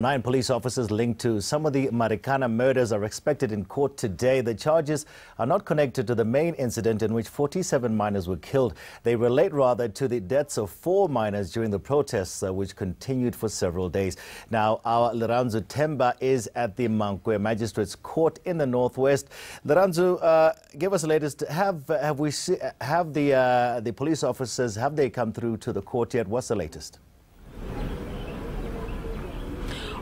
9 police officers linked to some of the Marikana murders are expected in court today. The charges are not connected to the main incident in which 47 miners were killed. They relate rather to the deaths of 4 miners during the protests which continued for several days. Now, our Lirandzu Themba is at the Mankwe Magistrates Court in the northwest. Lirandzu, give us the latest. Have the police officers, have they come through to the court yet? What's the latest?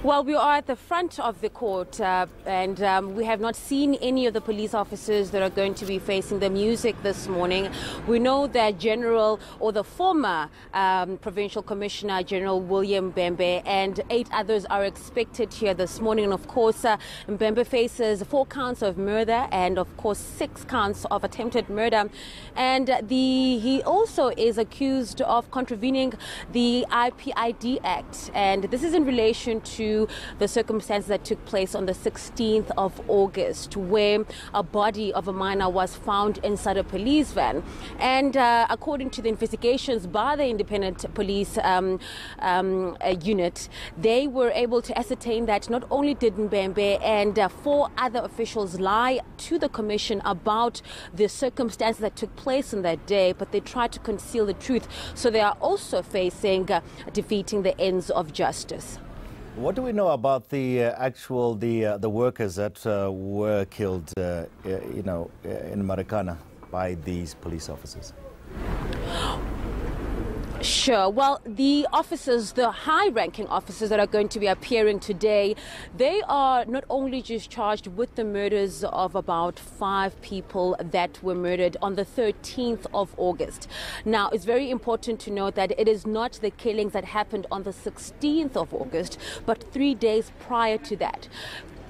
Well, we are at the front of the court and we have not seen any of the police officers that are going to be facing the music this morning. We know that the former Provincial Commissioner, General William Mbembe, and 8 others are expected here this morning. And of course, Mbembe faces 4 counts of murder and of course 6 counts of attempted murder. And he also is accused of contravening the IPID Act. And this is in relation to the circumstances that took place on the 16th of August, where a body of a miner was found inside a police van. And according to the investigations by the independent police unit, they were able to ascertain that not only did Mbembe and 4 other officials lie to the commission about the circumstances that took place on that day, but they tried to conceal the truth. So they are also facing defeating the ends of justice. What do we know about the the workers that were killed, in Marikana by these police officers? Sure. Well, the officers, the high-ranking officers that are going to be appearing today, they are not only just charged with the murders of about 5 people that were murdered on the 13th of August. Now, it's very important to note that it is not the killings that happened on the 16th of August, but 3 days prior to that.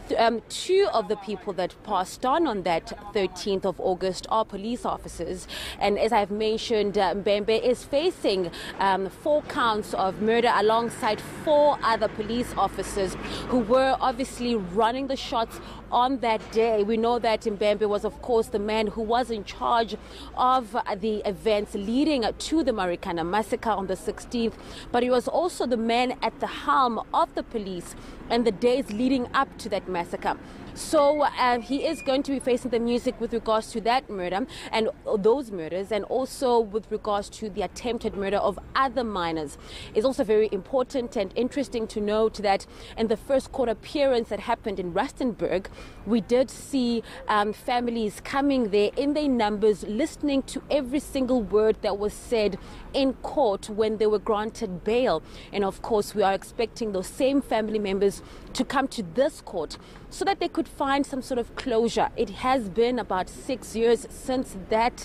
2 of the people that passed on that 13th of August are police officers. And as I've mentioned, Mbembe is facing 4 counts of murder alongside 4 other police officers who were obviously running the shots on that day. We know that Mbembe was, of course, the man who was in charge of the events leading to the Marikana massacre on the 16th, but he was also the man at the helm of the police and the days leading up to that massacre. So he is going to be facing the music with regards to that murder and those murders, and also with regards to the attempted murder of other miners. It's also very important and interesting to note that in the first court appearance that happened in Rustenburg, we did see families coming there in their numbers, listening to every single word that was said in court when they were granted bail. And of course, we are expecting those same family members to come to this court so that they could find some sort of closure. It has been about 6 years since that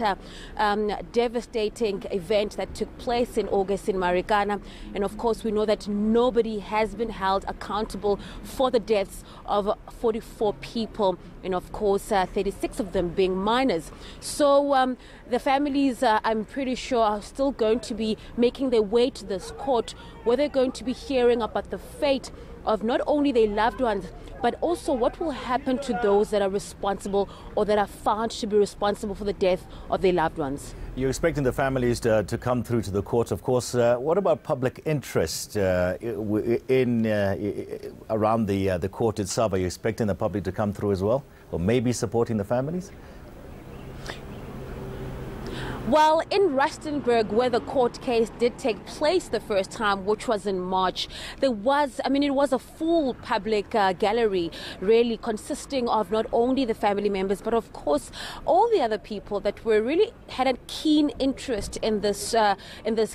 devastating event that took place in August in Marikana. And of course, we know that nobody has been held accountable for the deaths of 44 people, and of course 36 of them being minors. So the families, I'm pretty sure, are still going to be making their way to this court, where they're going to be hearing about the fate of not only their loved ones, but also what will happen to those that are responsible or that are found to be responsible for the death of their loved ones. You're expecting the families to come through to the court, of course. What about public interest around the court itself? Are you expecting the public to come through as well, or maybe supporting the families? Well, in Rustenburg, where the court case did take place the first time, which was in March, it was a full public gallery, really consisting of not only the family members, but of course all the other people that were really had a keen interest in this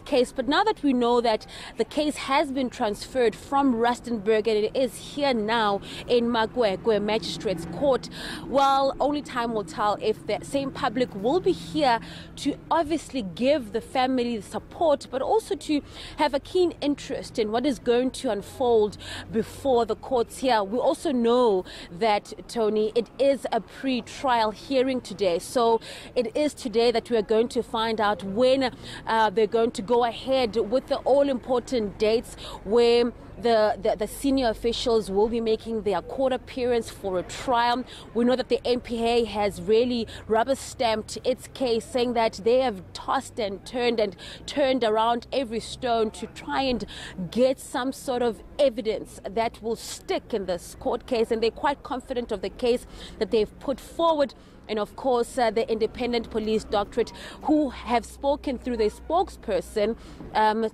case. But now that we know that the case has been transferred from Rustenburg and it is here now in Mankwe Magistrates Court, well, only time will tell if the same public will be here to obviously give the family support, but also to have a keen interest in what is going to unfold before the courts here. We also know that, Tony, it is a pre-trial hearing today. So it is today that we are going to find out when they're going to go ahead with the all-important dates where the senior officials will be making their court appearance for a trial. We know that the MPA has really rubber-stamped its case, saying that they have tossed and turned around every stone to try and get some sort of evidence that will stick in this court case, and they're quite confident of the case that they've put forward. And of course, the Independent Police Doctorate, who have spoken through their spokesperson,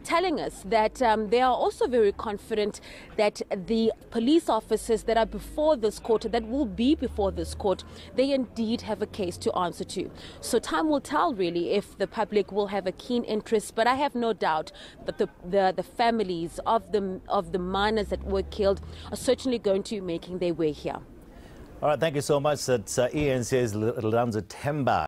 telling us that they are also very confident that the police officers that are before this court, that will be before this court, they indeed have a case to answer to. So time will tell, really, if the public will have a keen interest. But I have no doubt that the families of the miners that were killed are certainly going to be making their way here. All right, thank you so much. That's ENC's Lirandzu Themba.